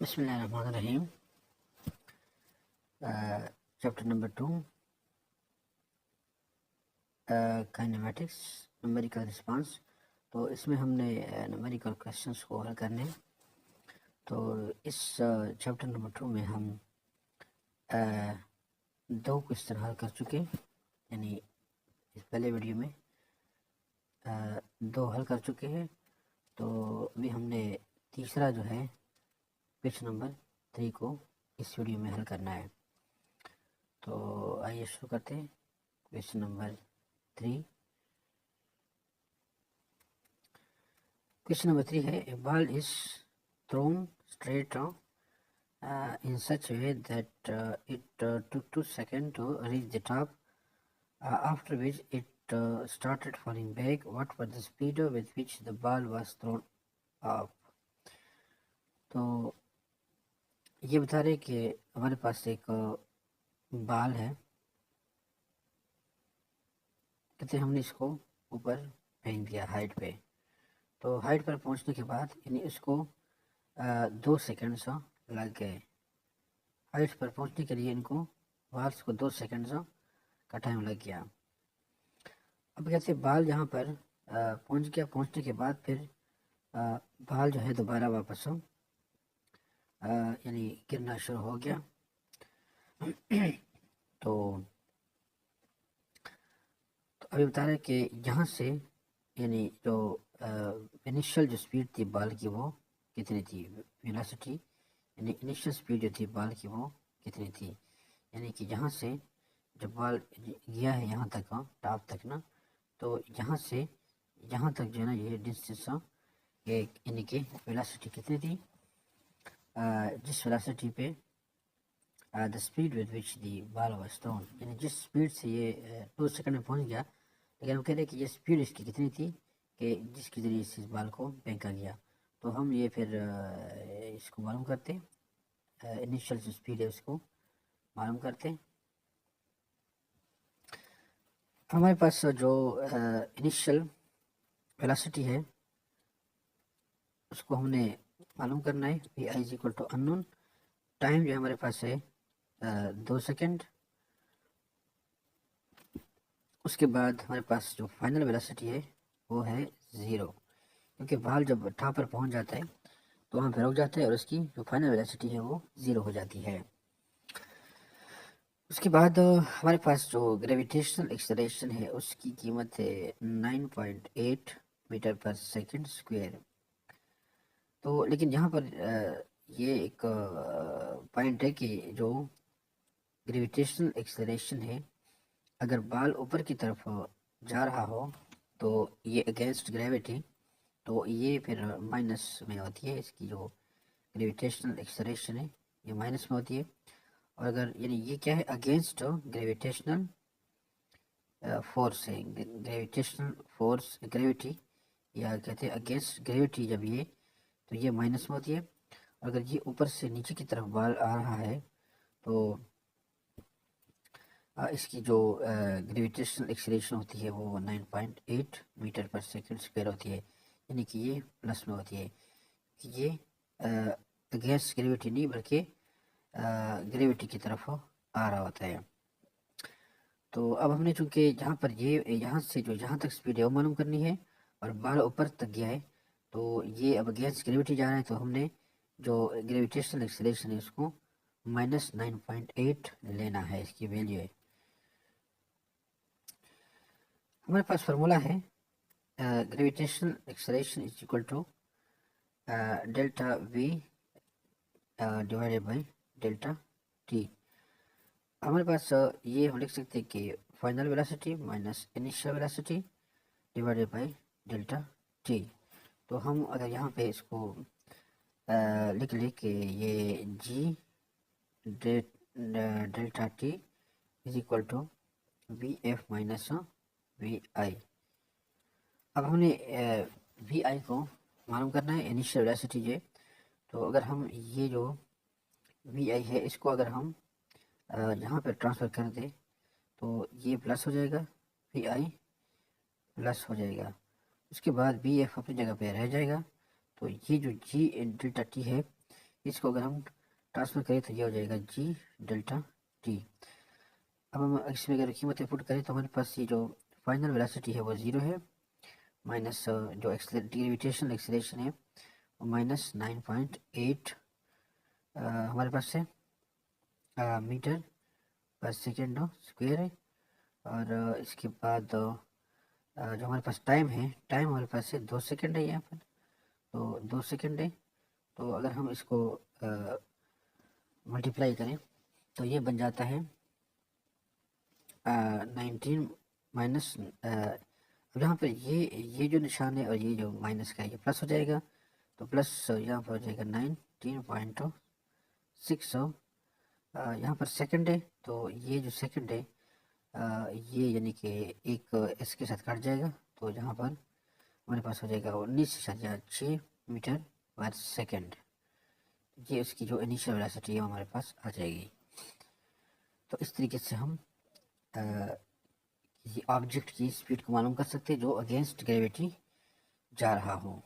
बिस्मिल्लाहिर्रहमानिर्रहीम। Chapter number 2, kinematics, numerical response. तो इसमें हमने न्यूमेरिकल क्वेश्चंस को हल करने। तो इस चैप्टर नंबर 2 में हम दो क्वेश्चन हल कर चुके, यानी इस पहले वीडियो में दो हल कर चुके हैं। तो अभी हमने तीसरा जो है क्वेश्चन नंबर 3 को इस वीडियो में हल करना है। तो आइए शुरू करते हैं। Question number 3। क्वेश्चन नंबर 3 है, a ball is thrown straight in such a way that it took 2 seconds to reach the top, after which it started falling back. What was the speed with which the ball was thrown up? तो ये बता रहे कि हमारे पास एक बाल है, कहते हमने इसको ऊपर फेंक दिया हाइट पे। तो हाइट पर पहुंचने के बाद यानी इसको 2 सेकंड लग गए। हाइट पर पहुंचने के लिए इनको बाल्स को 2 सेकंड का टाइम लग गया। अब कहते बाल यहाँ पर पहुंच गया। पहुंचने के बाद फिर बाल जो है दोबारा वापस यानी गिरना शुरू हो गया। तो अभी बता रहे कि यहाँ से यानी जो इनिशियल जो स्पीड थी बाल की वो कितनी थी, वेलोसिटी यानी इनिशियल स्पीड जो थी बाल की वो कितनी थी। यानी कि यहाँ से जब बाल गया है यहाँ तक टॉप तक ना, तो यहाँ से यहाँ तक जो है ना ये डिस्टेंस यानी कि वेलोसिटी कितनी थी, जिस वेलोसिटी पे the speed with which the ball was thrown, यानी जिस स्पीड से ये 2 सेकंड में पहुंच गया। लेकिन हम कह रहे हैं कि ये स्पीड इसकी कितनी थी कि जिसके ज़रिए इस बॉल को फेंका गया। तो हम ये फिर इसको मालूम करते हैं, इनिशियल जो स्पीड है उसको मालूम करते हैं। हमारे पास जो इनिशियल वेलोसिटी है उसको हमने मालूम करना है। V i is equal to unknown. Time जो हमारे पास है 2 सेकंड। उसके बाद हमारे पास जो फाइनल वेलोसिटी है वो है 0, क्योंकि बाल जब टॉप पर पहुंच जाता है तो वहाँ पर रुक जाता है और उसकी जो फाइनल वेलोसिटी है वो 0 हो जाती है। उसके बाद हमारे पास जो ग्रेविटेशनल एक्सेलरेशन है उसकी कीमत है 9.8 मीटर पर सेकंड स्क्वायर। तो लेकिन यहाँ पर ये एक पॉइंट है कि जो ग्रेविटेशनल एक्सेलरेशन है, अगर बाल ऊपर की तरफ जा रहा हो तो ये अगेंस्ट ग्रेविटी, तो ये फिर माइनस में होती है। इसकी जो ग्रेविटेशनल एक्सेलरेशन है ये माइनस में होती है। और अगर यानी ये क्या है, अगेंस्ट ग्रेविटेशनल फोर्स है, ग्रेविटेशनल फोर्स ग्रेविटी, या कहते हैं अगेंस्ट ग्रेविटी जब ये, तो ये माइनस में होती है। अगर ये ऊपर से नीचे की तरफ बाल आ रहा है तो इसकी जो ग्रेविटेशनल एक्सेलरेशन होती है वो 9.8 मीटर पर सेकंड स्क्वायर होती है, यानी कि ये प्लस में होती है कि ये अगेंस्ट ग्रेविटी नहीं बल्कि ग्रेविटी की तरफ आ रहा होता है। तो अब हमने चूंकि जहाँ पर ये यहाँ से जो जहाँ तक स्पीड है वो मालूम करनी है और बाल ऊपर तक गया है, तो ये अब अगेंस्ट ग्रेविटी जा रहा है, तो हमने जो ग्रेविटेशनल एक्सेलरेशन है उसको -9.8 लेना है, इसकी वैल्यू है। हमारे पास फार्मूला है gravitational acceleration is equal to delta v divided by delta t. हमारे पास ये हम लिख सकते हैं कि final velocity minus initial velocity divided by delta t. तो हम अगर यहाँ पे इसको लिख ले कि ये G delta T is equal to V F minus V I. अब हमने वी आई को मालूम करना है, इनिशियल वेलोसिटी है। तो अगर हम ये जो वी आई है इसको अगर हम यहाँ पर ट्रांसफ़र कर दें तो ये प्लस हो जाएगा, वी आई प्लस हो जाएगा। उसके बाद वी एफ अपनी जगह पे रह जाएगा। तो ये जो जी डेल्टा टी है इसको अगर हम ट्रांसफर करें तो ये हो जाएगा जी डेल्टा टी। अब हम इसमें अगर कीमतें पुट करें तो हमारे पास ये जो फाइनल वेलोसिटी है वो 0 है, माइनस जो ग्रेविटेशनल एक्सीलरेशन है वो माइनस 9.8 हमारे पास है मीटर पर सेकेंड स्क्वायर है। और इसके बाद जो हमारे पास टाइम है, टाइम हमारे पास है 2 सेकेंड है यहाँ पर, तो 2 सेकेंड है। तो अगर हम इसको मल्टीप्लाई करें तो ये बन जाता है 19 माइनस, अब यहाँ पर ये जो निशान है और ये जो माइनस का है ये प्लस हो जाएगा, तो प्लस यहाँ पर हो जाएगा 19.6। यहाँ पर सेकंड है, तो ये जो सेकंड है ये यानी कि एक एस के साथ काट जाएगा, तो यहाँ पर हमारे पास हो जाएगा 19.6 मीटर पर सेकंड। ये उसकी जो इनिशियल वेलोसिटी है हमारे पास आ जाएगी। तो इस तरीके से हम किसी ऑब्जेक्ट की स्पीड को मालूम कर सकते हैं जो अगेंस्ट ग्रेविटी जा रहा हो।